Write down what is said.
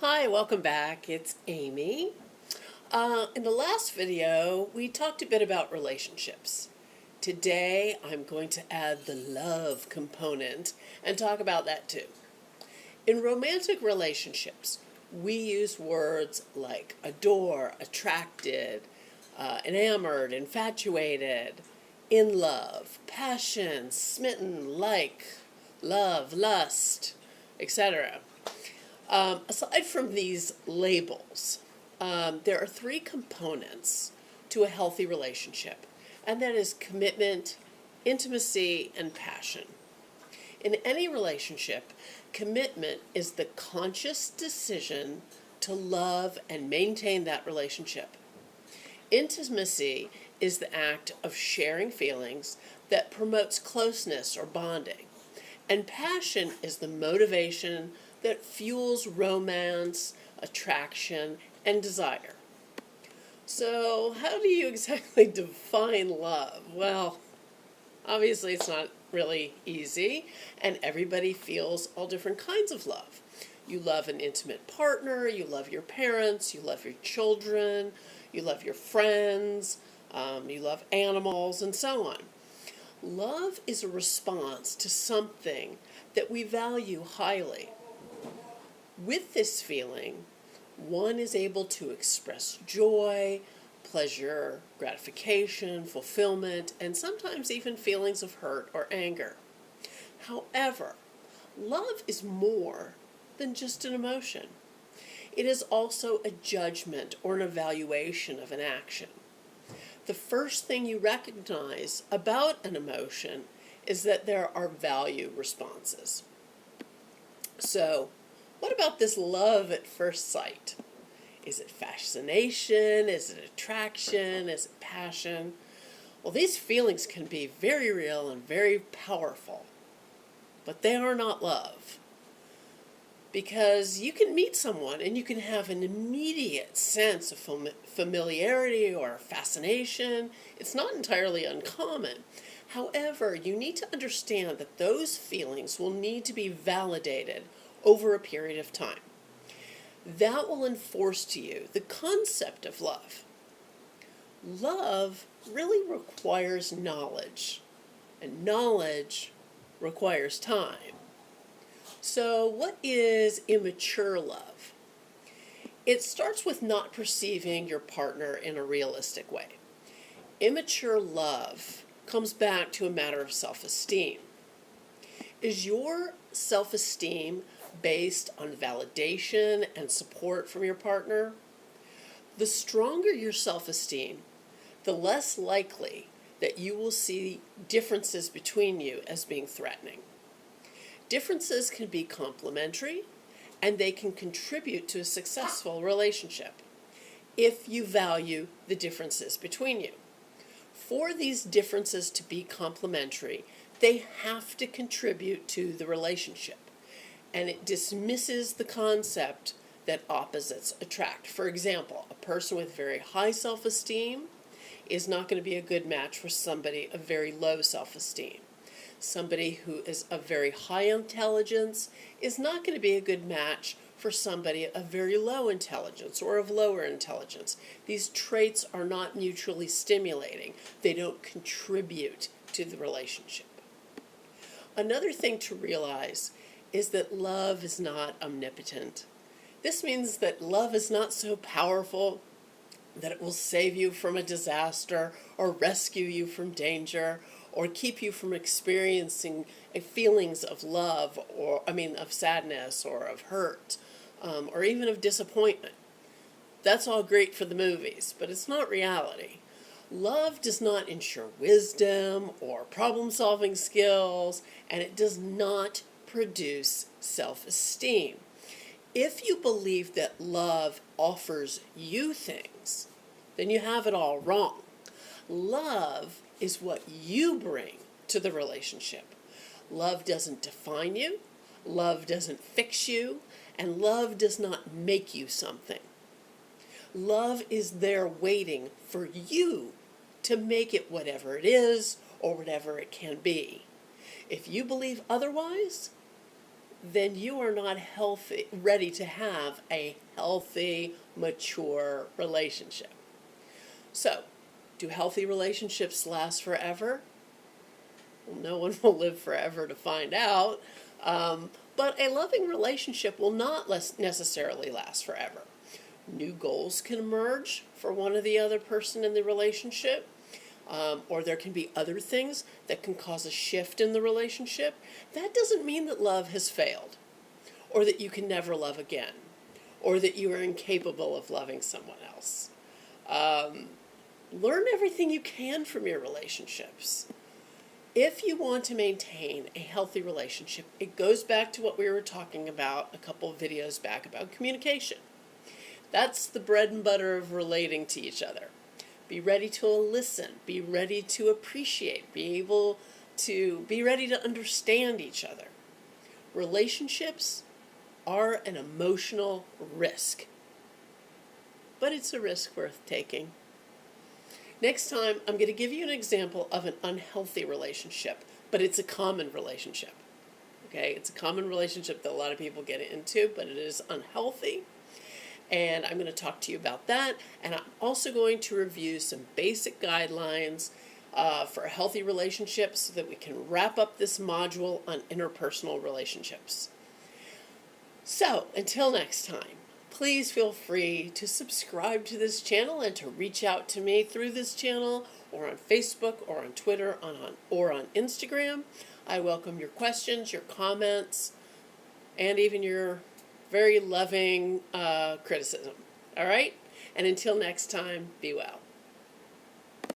Hi, welcome back. It's Amy. In the last video, we talked a bit about relationships. Today, I'm going to add the love component and talk about that too. In romantic relationships, we use words like adore, attracted, enamored, infatuated, in love, passion, smitten, like, love, lust, etc. Aside from these labels, there are three components to a healthy relationship, and that is commitment, intimacy, and passion. In any relationship, commitment is the conscious decision to love and maintain that relationship. Intimacy is the act of sharing feelings that promotes closeness or bonding. And passion is the motivation that fuels romance, attraction, and desire. So, how do you exactly define love? Well, obviously it's not really easy, and everybody feels all different kinds of love. You love an intimate partner, you love your parents, you love your children, you love your friends, you love animals, and so on. Love is a response to something that we value highly. With this feeling, one is able to express joy, pleasure, gratification, fulfillment, and sometimes even feelings of hurt or anger. However, love is more than just an emotion. It is also a judgment or an evaluation of an action. The first thing you recognize about an emotion is that there are value responses. So, what about this love at first sight? Is it fascination? Is it attraction? Is it passion? Well, these feelings can be very real and very powerful, but they are not love. Because you can meet someone and you can have an immediate sense of familiarity or fascination. It's not entirely uncommon. However, you need to understand that those feelings will need to be validated over a period of time. That will enforce to you the concept of love. Love really requires knowledge, and knowledge requires time. So, what is immature love? It starts with not perceiving your partner in a realistic way. Immature love comes back to a matter of self-esteem. Is your self-esteem based on validation and support from your partner? The stronger your self-esteem, the less likely that you will see differences between you as being threatening. Differences can be complementary, and they can contribute to a successful relationship if you value the differences between you. For these differences to be complementary, they have to contribute to the relationship, and it dismisses the concept that opposites attract. For example, a person with very high self-esteem is not going to be a good match for somebody of very low self-esteem. Somebody who is of very high intelligence is not going to be a good match for somebody of very low intelligence or of lower intelligence. These traits are not mutually stimulating. They don't contribute to the relationship. Another thing to realize is that love is not omnipotent. This means that love is not so powerful that it will save you from a disaster or rescue you from danger or keep you from experiencing feelings of love of sadness or of hurt or even of disappointment. That's all great for the movies, but it's not reality. Love does not ensure wisdom or problem-solving skills, and it does not produce self-esteem. If you believe that love offers you things, then you have it all wrong. Love is what you bring to the relationship. Love doesn't define you, love doesn't fix you, and love does not make you something. Love is there waiting for you to make it whatever it is or whatever it can be. If you believe otherwise, then you are not ready to have a healthy, mature relationship. So, do healthy relationships last forever? Well, no one will live forever to find out. But a loving relationship will not necessarily last forever. New goals can emerge for one or the other person in the relationship. Or there can be other things that can cause a shift in the relationship. That doesn't mean that love has failed, or that you can never love again, or that you are incapable of loving someone else. Learn everything you can from your relationships. If you want to maintain a healthy relationship, it goes back to what we were talking about a couple of videos back about communication. That's the bread and butter of relating to each other. Be ready to listen, be ready to appreciate, be ready to understand each other. Relationships are an emotional risk, but it's a risk worth taking. Next time, I'm going to give you an example of an unhealthy relationship, but it's a common relationship. Okay, it's a common relationship that a lot of people get into, but it is unhealthy. And I'm going to talk to you about that. And I'm also going to review some basic guidelines for a healthy relationship so that we can wrap up this module on interpersonal relationships. So, until next time, please feel free to subscribe to this channel and to reach out to me through this channel or on Facebook or on Twitter or on Instagram. I welcome your questions, your comments, and even your very loving criticism. All right? And until next time, be well.